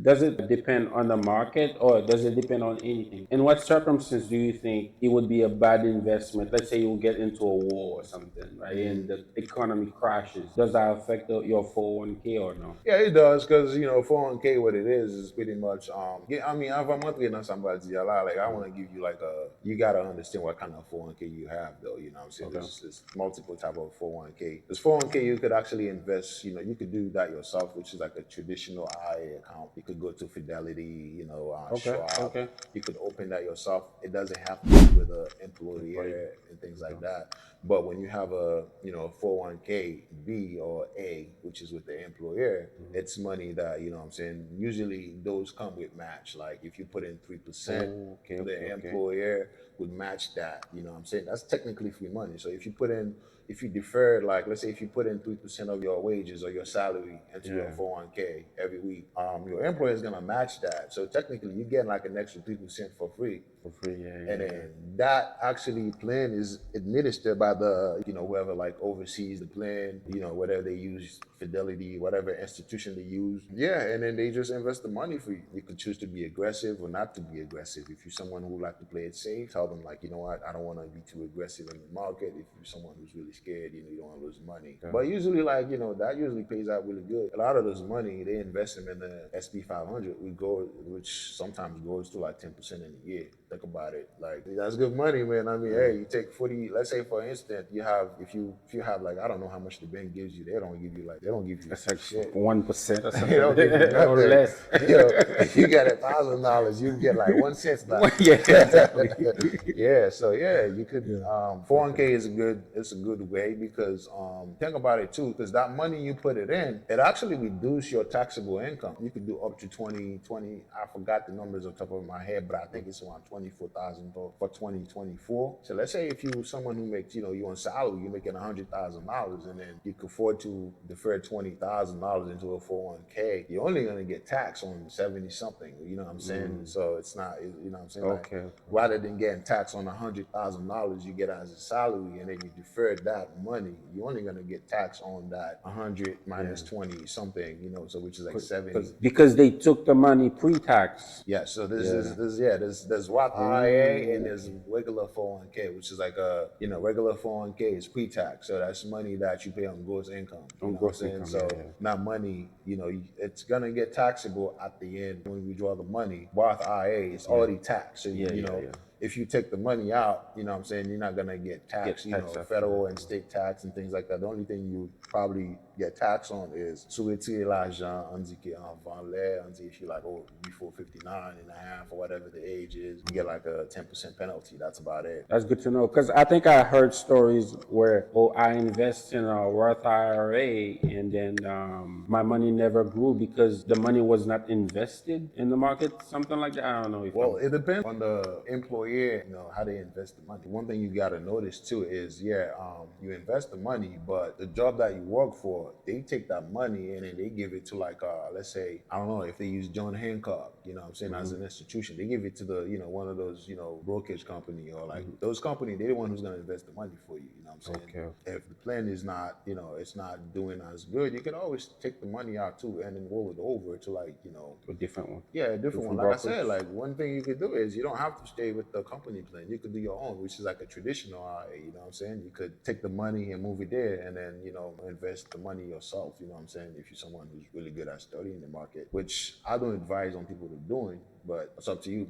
Does it depend on the market or does it depend on anything? In what circumstance do you think it would be a bad investment? Let's say you get into a war or something, right? And the economy crashes. Does that affect your 401k or no? Yeah, it does because 401k what it is pretty much yeah, I mean if I'm monthly on somebody a lot like I want to give you like a you gotta understand what kind of 401k you have though, you know what I'm saying? Okay. There's multiple type of 401k. This 401k you could actually invest, you could do that yourself, which is like a traditional IA account. You could go to Fidelity, Okay. Schwab. Okay. You could open that yourself. It doesn't have to be with an Employee. employer and things like Okay. that. But when you have a 401k B or A, which is with the employer, Mhm. it's money that what I'm saying. Usually those come with match. Like if you put in 3%, Oh, okay, okay, the okay. employer would match that. You know what I'm saying? That's technically free money. So if you defer, like let's say if you put in 3% of your wages or your salary into your Yeah. 401k every week, your employer is gonna match that. So technically you get like an extra 3% for free. For free. Yeah, And yeah, yeah. then that actually plan is administered by the whoever like oversees the plan, whatever they use, Fidelity, whatever institution they use. Yeah, and then they just invest the money for you. You can choose to be aggressive or not to be aggressive. If you're someone who like to play it safe, tell them like, you know what, I don't want to be too aggressive in the market. If you're someone who's really scared, you don't want to lose money. Yeah. But usually like, that usually pays out really good. A lot of those money they invest them in the SP 500, which sometimes goes to like 10% in a year. Think about it. Like that's good money, man. I mean, Yeah. hey, you take 40. Let's say, for instance, you have if you have like I don't know how much the bank gives you. They don't give you That's like shit. 1% or They something don't give you or nothing. less. If you get $1,000, you get like 1 cent back. Yeah, exactly. Yeah, so yeah, you could Yeah. Okay. 401k is a good way because think about it too, because that money you put it in, it actually reduce your taxable income. You could do up to 20. I forgot the numbers on top of my head, but I think it's around 24,000 for 2024. So let's say if you someone who makes, you on salary, you're making $100,000, and then you can afford to defer $20,000 into a 401k. You're only gonna get taxed on 70 something. You know what I'm saying? Mm. So it's not, you know what I'm saying? Like Okay. Okay. rather than getting taxed on $100,000 you get as a salary, and then you defer that money, you're only gonna get taxed on that 100 minus Yeah. 20 something. So which is like 70. Because they took the money pre-tax. Yeah, so this Yeah. is this yeah, there's Roth IRA and Oh, there's regular 401k, which is like a regular 401k is pre-tax, so that's money that you pay on gross income. You on know what I'm gross saying? income. Yeah, So yeah. not money, it's gonna get taxable at the end when we draw the money. Roth IRA is Yeah. already taxed, so Yeah, yeah, yeah. if you take the money out, you know what I'm saying, you're not gonna get taxed, Get tax after. federal and state tax and things like that. The only thing you probably get taxed on is sous retirer l'argent, on dit que avant l'air, on dit if you like, oh, before 59 and a half or whatever the age is, you get like a 10% penalty. That's about it. That's good to know because I think I heard stories where, oh, I invest in a Roth IRA and then my money never grew because the money was not invested in the market, something like that. I don't know if Well, I'm. it depends on the employer, how they invest the money. One thing you got to notice too is, yeah, you invest the money, but the job that you work for, they take that money and then they give it to like, let's say, I don't know if they use John Hancock, what I'm saying, as Mhm. an institution, they give it to the, one of those, brokerage company or like those company, they're the one who's going to invest the money for you. You know what I'm saying? Okay. If the plan is not, it's not doing as good, you can always take the money out too and then roll it over to like, A different one. yeah, a different one. Different Like I said, brokerage. like one thing you could do is you don't have to stay with the company plan. You could do your own, which is like a traditional IA. You know what I'm saying? You could take the money and move it there, and then invest the money yourself. You know what I'm saying? If you're someone who's really good at studying the market, which I don't advise on people to doing, but it's up to you.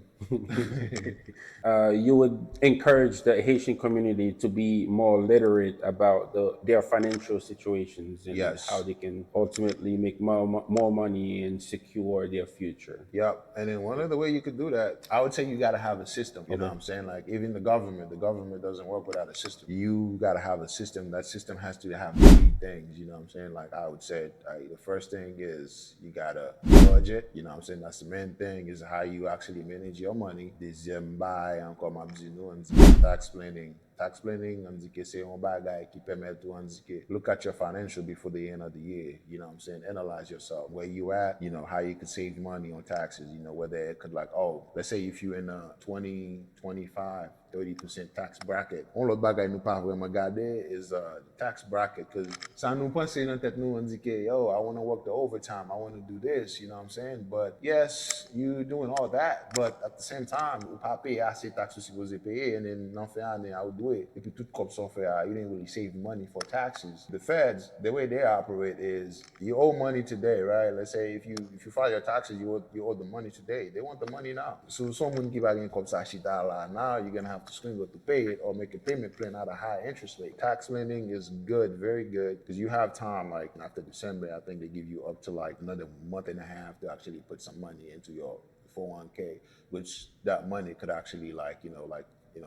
You would encourage the Haitian community to be more literate about their financial situations and how Yes. they can ultimately make more money and secure their future. Yep. And then one other way you could do that, I would say you got to have a system. You know what Okay. I'm saying? Like even the government doesn't work without a system. You got to have a system. That system has to have three things. You know what I'm saying? Like I would say, the first thing is you got to budget. You know what I'm saying? That's the main thing is how you actually manage your money. Deuxième bail, encore ma petite nous, on dit tax planning. tax planning, on dit que c'est un bagay qui permet to on dit que look at your financial before the end of the year. You know what I'm saying? Analyze yourself, where you at, you know, how you could save money on taxes, you know, whether it could like, oh, let's say if you're in a 20, 25, 30% tax bracket. On l'autre bagay nou pa vreman gade is the tax bracket, because ça nous pense dans tête nous, on dit que, yo, I want to work the overtime, I want to do this, you know what I'm saying? But yes, you doing all that, but at the same time, ou pa paye assez taxes ou supposé payer, and then non fait année, I would do it. Et puis tout comme ça fait, you didn't really save money for taxes. The feds, the way they operate is, you owe money today, right? Let's say if you file your taxes, you owe the money today. They want the money now. So someone qui va gagner comme ça chita là, now you're gonna have to swing to pay it or make a payment plan at a high interest rate. Tax lending is good, very good, because you have time. Like after December, I think they give you up to like another month and a half to actually put some money into your 401k, which that money could actually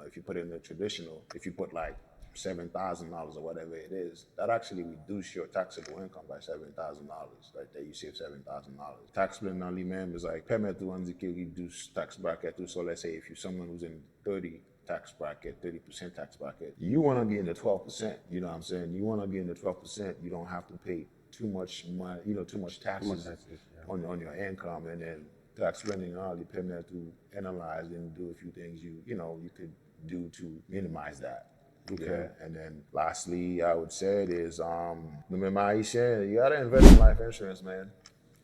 if you put it in the traditional, if you put like $7,000 or whatever it is, that actually reduce your taxable income by $7,000. Right there, you save $7,000. Tax plan on lui-même is like permet to reduce tax bracket too. So let's say if you're someone who's in 30% tax bracket, you want to get in the 12%. You know what I'm saying? You want to get in the 12%. You don't have to pay too much money, too much taxes on your income, and then tax planning only permet to analyze and do a few things you could do to minimize that. Okay. Yeah. And then lastly, I would say it is you gotta invest in life insurance, man.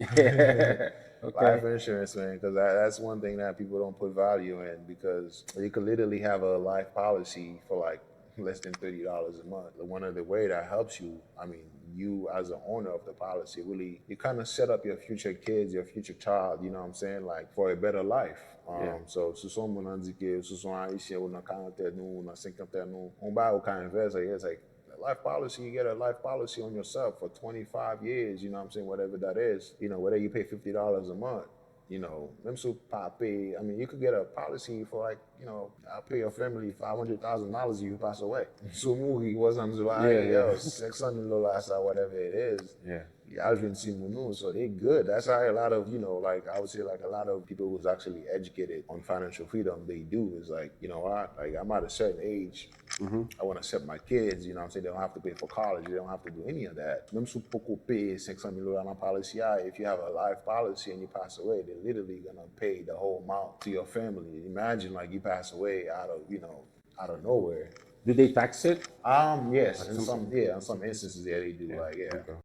Okay. Life insurance, man, because that's one thing that people don't put value in, because you could literally have a life policy for like less than $30 a month. One of the way that helps you, I mean, you as an owner of the policy, really, you kind of set up your future kids, your future child, you know what I'm saying, like for a better life. So, se son moun an di ke, se son Haitien ou nan 40 nou, nan 50 nou, on ba ou ka invest, it's like life policy, you get a life policy on yourself for 25 years, you know what I'm saying, whatever that is, whether you pay $50 a month, même so pa pay, I mean, you could get a policy for like, I'll pay your family $500,000 if you pass away. So mouri, wasn't like, $600 or whatever it is. Yeah. Alvin Simonu, so they're good. That's how a lot of, I would say like a lot of people who's actually educated on financial freedom, they do is like, what, like I'm at a certain age, I want to set my kids, you know what I'm saying? They don't have to pay for college, they don't have to do any of that. Même si poko pay $600 policy, if you have a life policy and you pass away, they're literally gonna pay the whole amount to your family. Imagine like you pass away out of nowhere. Do they tax it? Yes, in some instances, yeah, they do. Like, yeah. Okay.